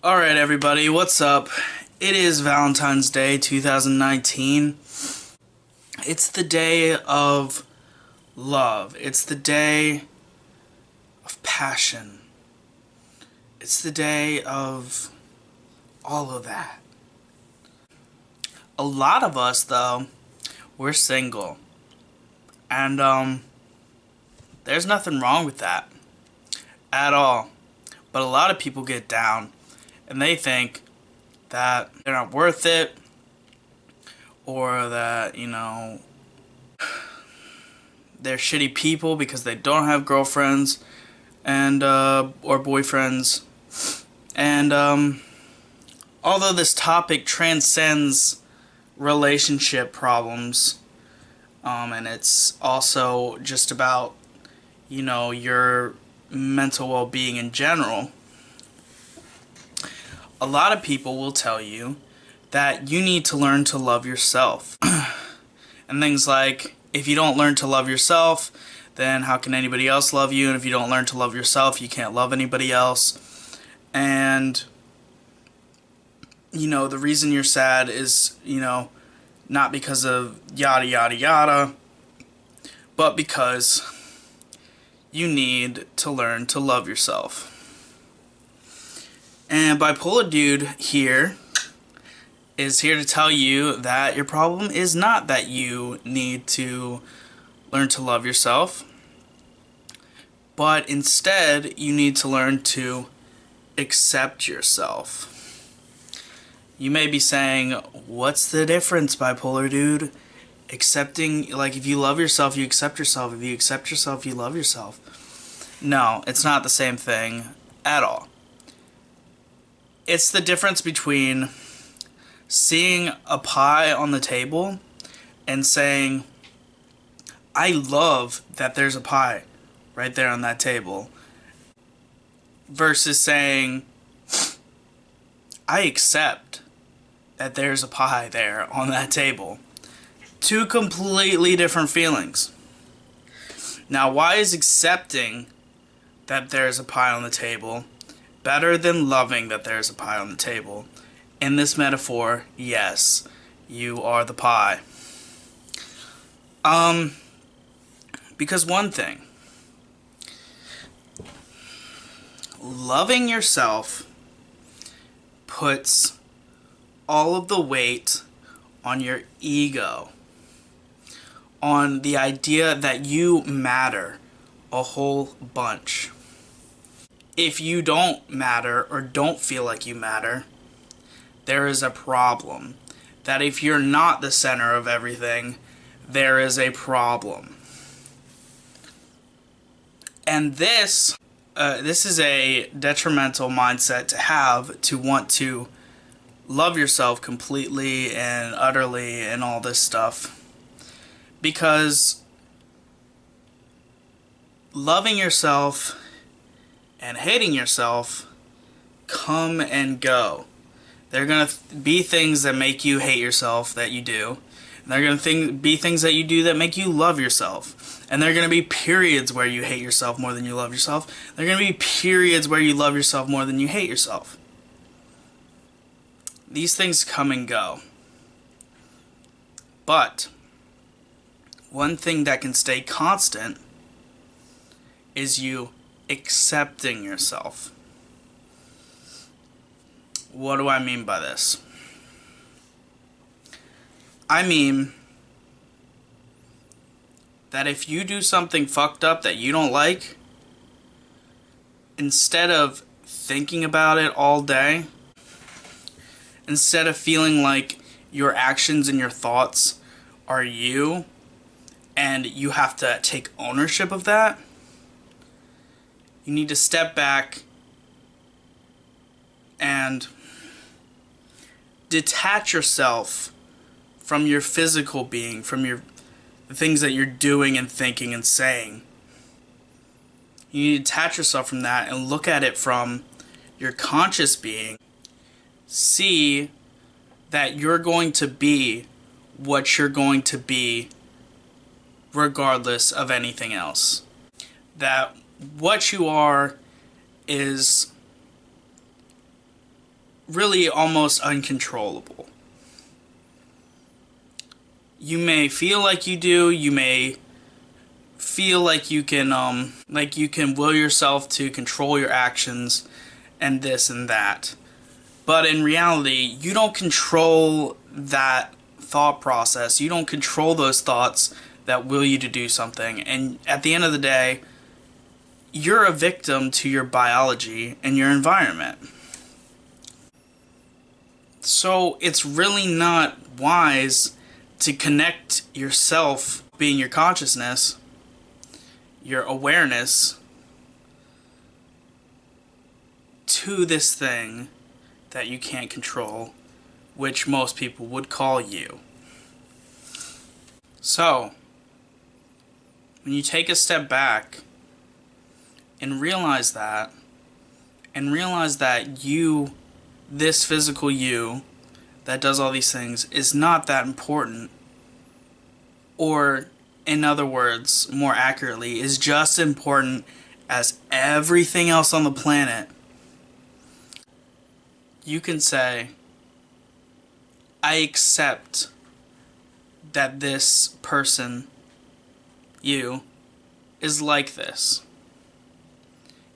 Alright, everybody, what's up? It is Valentine's Day 2019. It's the day of love. It's the day of passion. It's the day of all of that. A lot of us, though, we're single. And, there's nothing wrong with that at all. But a lot of people get down and they think that they're not worth it, or that, they're shitty people because they don't have girlfriends and or boyfriends. And although this topic transcends relationship problems, and it's also just about, your mental well-being in general, a lot of people will tell you that you need to learn to love yourself. And things like, if you don't learn to love yourself, then how can anybody else love you? And if you don't learn to love yourself, you can't love anybody else. And, the reason you're sad is, not because of yada yada yada, but because you need to learn to love yourself. And Bipolar Dude here is here to tell you that your problem is not that you need to learn to love yourself, but instead you need to learn to accept yourself. You may be saying, what's the difference, Bipolar Dude? Accepting, like, if you love yourself, you accept yourself. If you accept yourself, you love yourself. No, it's not the same thing at all. It's the difference between seeing a pie on the table and saying, I love that there's a pie right there on that table, versus saying, I accept that there's a pie there on that table. Two completely different feelings. Now, why is accepting that there's a pie on the table better than loving that there's a pie on the table? In this metaphor, yes, you are the pie. Because one thing, loving yourself puts all of the weight on your ego, on the idea that you matter a whole bunch. If you don't matter or don't feel like you matter, there is a problem. That if you're not the center of everything, there is a problem. And this is a detrimental mindset to have, to want to love yourself completely and utterly and all this stuff. Because loving yourself and hating yourself come and go. There are going to be things that make you hate yourself that you do. And there are going to be things that you do that make you love yourself. And there are going to be periods where you hate yourself more than you love yourself. There are going to be periods where you love yourself more than you hate yourself. These things come and go. But one thing that can stay constant is you accepting yourself. What do I mean by this? I mean that if you do something fucked up that you don't like, instead of thinking about it all day, instead of feeling like your actions and your thoughts are you, and you have to take ownership of that, you need to step back and detach yourself from your physical being, from the things that you're doing and thinking and saying. You need to detach yourself from that and look at it from your conscious being. See that you're going to be what you're going to be regardless of anything else. That what you are is really almost uncontrollable. You may feel like you do, you may feel like you can will yourself to control your actions and this and that. But in reality, you don't control that thought process. You don't control those thoughts that will you to do something. And at the end of the day, you're a victim to your biology and your environment. So it's really not wise to connect yourself, being your consciousness, your awareness, to this thing that you can't control, which most people would call you. So, when you take a step back and realize that you, this physical you that does all these things, is not that important, or in other words, more accurately, is just important as everything else on the planet, you can say, I accept that this person, you, is like this.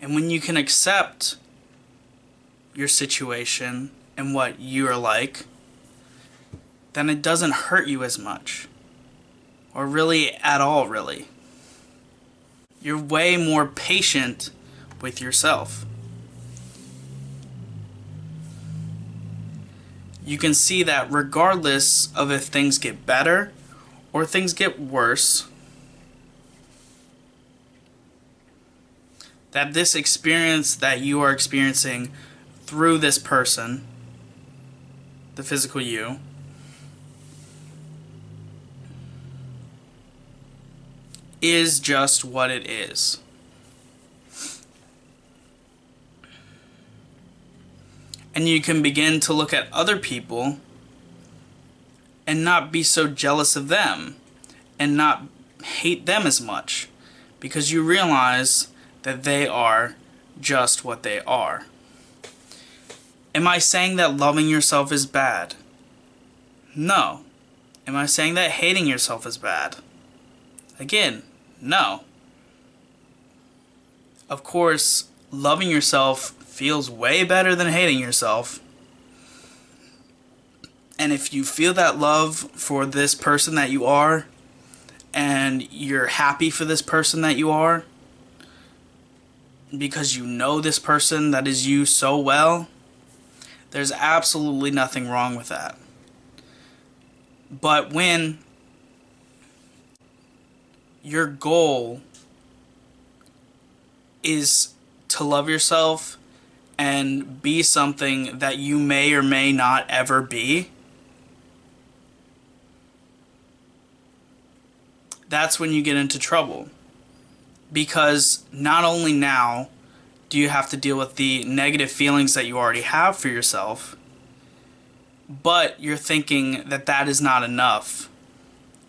And when you can accept your situation and what you are like, then it doesn't hurt you as much. Or really at all, really. You're way more patient with yourself. You can see that regardless of if things get better or things get worse, that this experience that you are experiencing through this person, the physical you, is just what it is. And you can begin to look at other people and not be so jealous of them and not hate them as much, because you realize that they are just what they are. Am I saying that loving yourself is bad? No. Am I saying that hating yourself is bad? Again, no. Of course, loving yourself feels way better than hating yourself. And if you feel that love for this person that you are, and you're happy for this person that you are, because you know this person that is you so well, there's absolutely nothing wrong with that. But when your goal is to love yourself and be something that you may or may not ever be, that's when you get into trouble. Because not only now do you have to deal with the negative feelings that you already have for yourself, but you're thinking that that is not enough,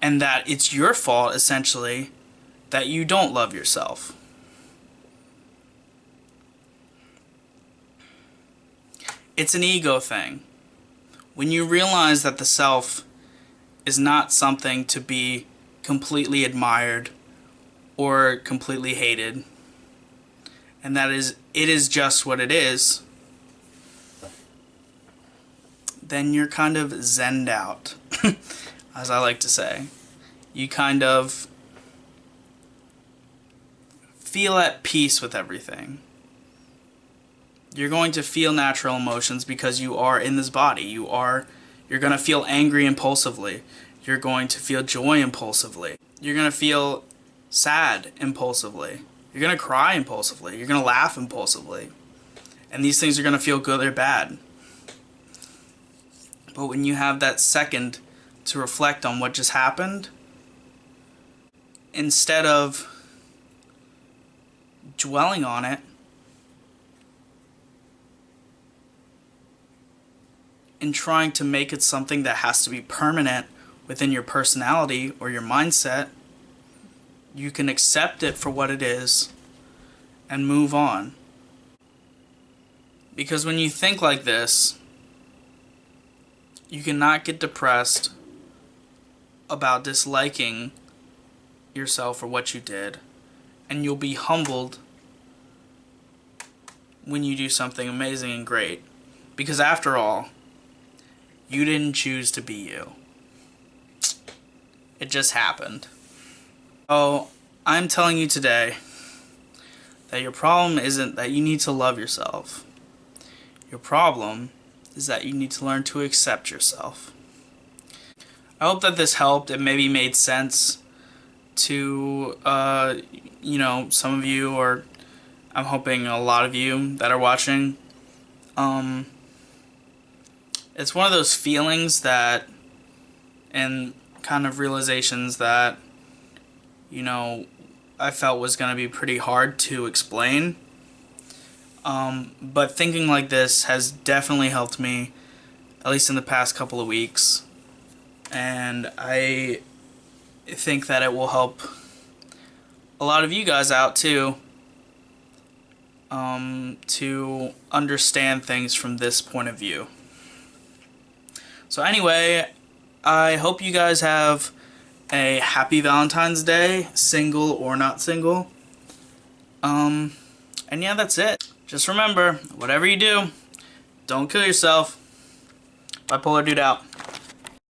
and that it's your fault, essentially, that you don't love yourself. It's an ego thing. When you realize that the self is not something to be completely admired or completely hated, and that it is just what it is, then you're kind of zenned out, as I like to say. You kind of feel at peace with everything. You're going to feel natural emotions because you are in this body. You're going to feel angry impulsively. You're going to feel joy impulsively. You're going to feel sad impulsively. You're going to cry impulsively. You're going to laugh impulsively. And these things are going to feel good or bad. But when you have that second to reflect on what just happened, instead of dwelling on it, and trying to make it something that has to be permanent within your personality or your mindset, you can accept it for what it is and move on. Because when you think like this, You cannot get depressed about disliking yourself for what you did, and you'll be humbled when you do something amazing and great. Because after all, you didn't choose to be you. It just happened. So, I'm telling you today that your problem isn't that you need to love yourself. Your problem is that you need to learn to accept yourself. I hope that this helped. It maybe made sense to, some of you, or I'm hoping a lot of you that are watching. It's one of those feelings that, and kind of realizations that, I felt was going to be pretty hard to explain. But thinking like this has definitely helped me, at least in the past couple of weeks. And I think that it will help a lot of you guys out too, to understand things from this point of view. So anyway, I hope you guys have a happy Valentine's Day, single or not single. And yeah, that's it. Just remember, whatever you do, don't kill yourself. Bipolar Dude out.